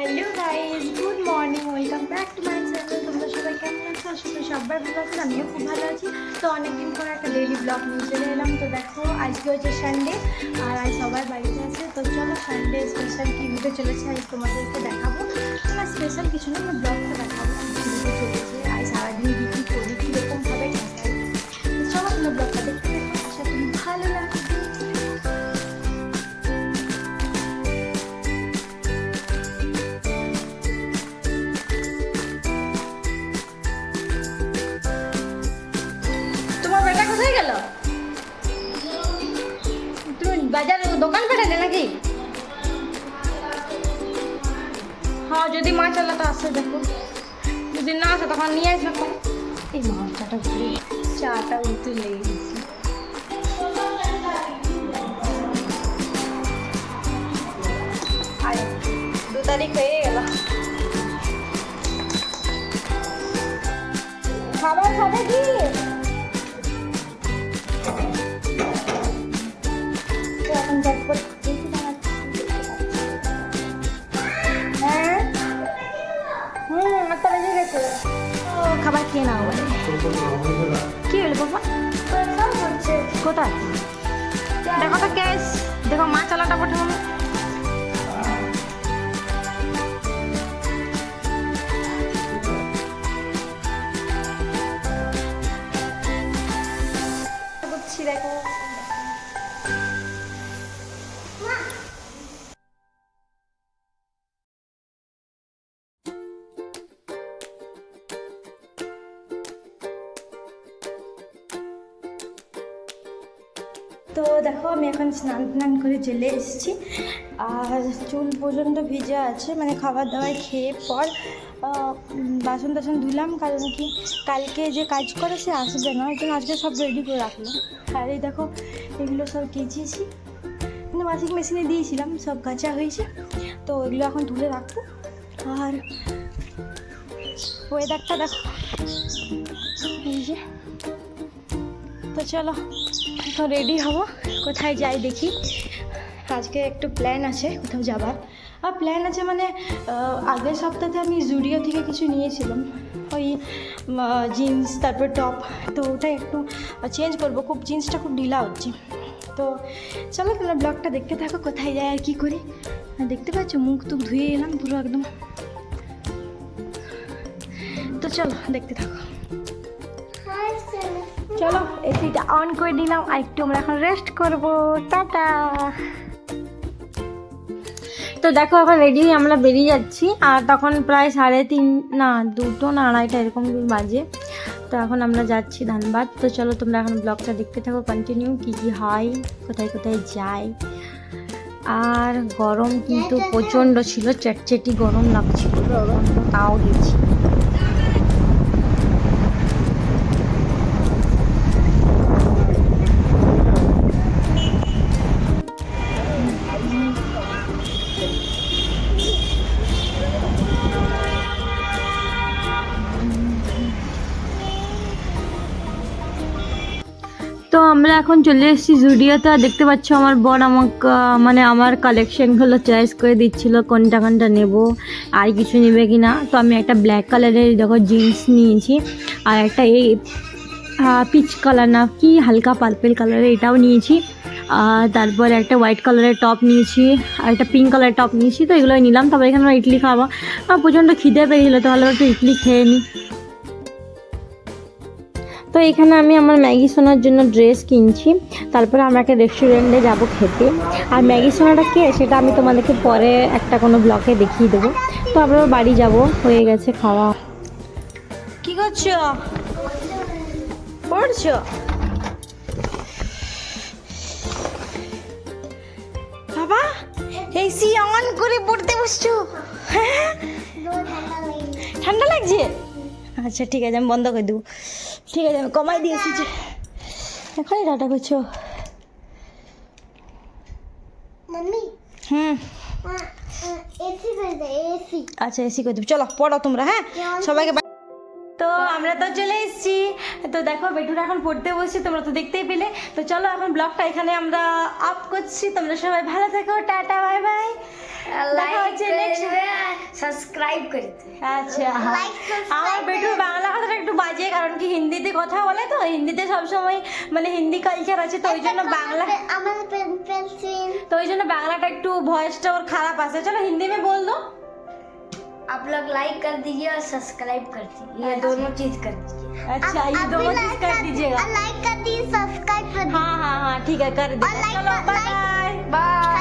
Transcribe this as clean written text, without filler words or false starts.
Hello guys, good morning, welcome back to my channel. তোমরা সবাই কেমন আছো? আসলে সবাই ভালো আছেন, আমিও খুব ভালো আছি। তো অনেকদিন পর একটা ডেইলি ব্লগ নিয়ে চলে এলাম। তো দেখো, আজকে হচ্ছে সানডে আর আজ সবাই বাড়িতে আছে। তো চলো সানডে স্পেশাল কী হতে চলেছে আজ তোমাদেরকে দেখাবো। না স্পেশাল কিছু না, আমি ব্লগটা দেখাবো কী হতে চলেছে। আজ সারাদিন কী করি, কীরকমভাবে কাটাই। তো চলো তোমরা ব্লগটা দেখতে দেখো, আশা করি ভালো লাগবে। কোথায় গেল? তুমি বাজারে দোকান পাঠালে নাকি? হ্যাঁ, যদি মাছ আলা তো আসে, দেখো যদি না আসে তখন নিয়ে আসবে। এই মাছটা ঘুরে চাটা উঠতে লেগে গেছে। আর 2 তারিখ হয়ে গেল। খাবার খাবে কি? এখন ঝটপট হ্যাঁ আটটা বেজে গেছে। ও খাবার খেয়ে নাও বলে। কি হলো বাবা? কোথায় দেখো তো গ্যাস, দেখো মাছ আলাটা পাঠাবো। দেখো তো দেখো আমি এখন স্নান করে চলে এসেছি আর চুল পর্যন্ত ভিজে আছে, মানে খাবার দাবার খেয়ে পর বাসন টাসন ধুলাম, কারণ কি কালকে যে কাজ করে সে আসবে না, ওই জন্য আজকে সব রেডি করে রাখলাম। আর এই দেখো এগুলো সব কেচেছি, মানে ওয়াশিং মেশিনে দিয়েছিলাম, সব কাচা হয়েছে। তো এগুলো এখন তুলে রাখবো। আর ওয়েদারটা দেখো এই যে। তো চলো এখন রেডি হব, কোথায় যাই দেখি। আজকে একটু প্ল্যান আছে কোথাও যাবার। আর প্ল্যান আছে মানে আগের সপ্তাহে আমি জুডিও থেকে কিছু নিয়েছিলাম, ওই জিন্স তারপর টপ, তো ওটাই একটু চেঞ্জ করবো। খুব জিন্সটা খুব ঢিলা হচ্ছে। তো চলো তোমরা ব্লগটা দেখতে থাকো, কোথায় যাই আর কী করি। দেখতে পাচ্ছ মুখ টুক ধুয়ে এলাম পুরো একদম। তো চলো দেখতে থাকো। চলো এসিটা অন করে দিলাম আর একটু আমরা এখন রেস্ট করবো। টাটা। তো দেখো এখন রেডি হয়ে আমরা বেরিয়ে যাচ্ছি, আর তখন প্রায় 3:30 না 2টো না 2:30 এরকম বাজে। তো এখন আমরা যাচ্ছি ধানবাদ। তো চলো তোমরা এখন ব্লগটা দেখতে থাকো কন্টিনিউ, কী কী হয়, কোথায় কোথায় যাই। আর গরম কিন্তু প্রচণ্ড ছিল, চেটচেটি গরম লাগছিল, তাও গেছি। তো আমরা এখন চলে এসেছি জুডিওতে। আর দেখতে পাচ্ছ আমার বর আমাকে মানে আমার কালেকশনগুলো চয়েস করে দিচ্ছিলো, কোনটা কোনটা নেব আর কিছু নেবে কি না। তো আমি একটা ব্ল্যাক কালারের দেখো জিন্স নিয়েছি, আর একটা এই পিচ কালার না কি হালকা পার্পেল কালারের এটাও নিয়েছি, আর তারপর একটা হোয়াইট কালারের টপ নিয়েছি, আর একটা পিঙ্ক কালারের টপ নিয়েছি। তো এগুলোই নিলাম। তারপর এখানে আমরা ইডলি খাওয়া, প্রচণ্ড খিদে পেয়েছিলো, তাহলে একটু ইডলি খেয়ে নিই। তো এখানে আমি আমার ম্যাগি সোনার জন্য ড্রেস কিনছি, তারপরে আমরা একটা রেস্টুরেন্টে যাব খেতে। আর ম্যাগি সোনাটা কে সেটা আমি তোমাদেরকে পরে একটা কোনো ব্লগে দেখিয়ে দেবো। তো আমরা বাড়ি যাব, হয়ে গেছে খাওয়া। কি করছো? পড়ছো? বাবা এসি অন করে পড়তে বসছো? হ্যাঁ ঠান্ডা লাগছে? আচ্ছা ঠিক আছে, আমি বন্ধ করে দেবো। ঠিক আছে আমি কমাই দিয়েছি। যে এখনই টাটা করছো? আচ্ছা এসি করে দেবো। চলো পড়ো তোমরা, হ্যাঁ সবাইকে। তো আমরা তো চলে এসেছি। তো দেখো বেটুরা এখন পড়তে বসে, তোমরা তো দেখতেই পেলে। তো চলো এখন ব্লগটা এখানে আমরা আপ করছি। তোমরা সবাই ভালো থেকো, টাটা বাই বাই। দেখা হচ্ছে নেক্সট সাবস্ক্রাইব করতে। আচ্ছা Like, subscribe আমার বেটু বাংলা কথাটা একটু বাজে, কারণ কি হিন্দিতে কথা বলে তো, হিন্দিতে সবসময় মানে হিন্দি কালচার আছে, তো ওই জন্য বাংলা, আমাদের পেন্সিল। তো ওই জন্য বাংলাটা একটু ভয়েসটা ওর খারাপ আসে। চলো हिंदी में बोल दो। आप लोग लाइक कर दीजिए और सब्सक्राइब कर दीजिए, ये दोनों चीज कर दीजिए। अच्छा ये दोनों चीज कर दीजिएगा। लाइक कर दीजिए, सब्सक्राइब कर दीजिए। हाँ हाँ हाँ ठीक है कर दीजिए। और like चलो कर- बाय like- बाय। बाय।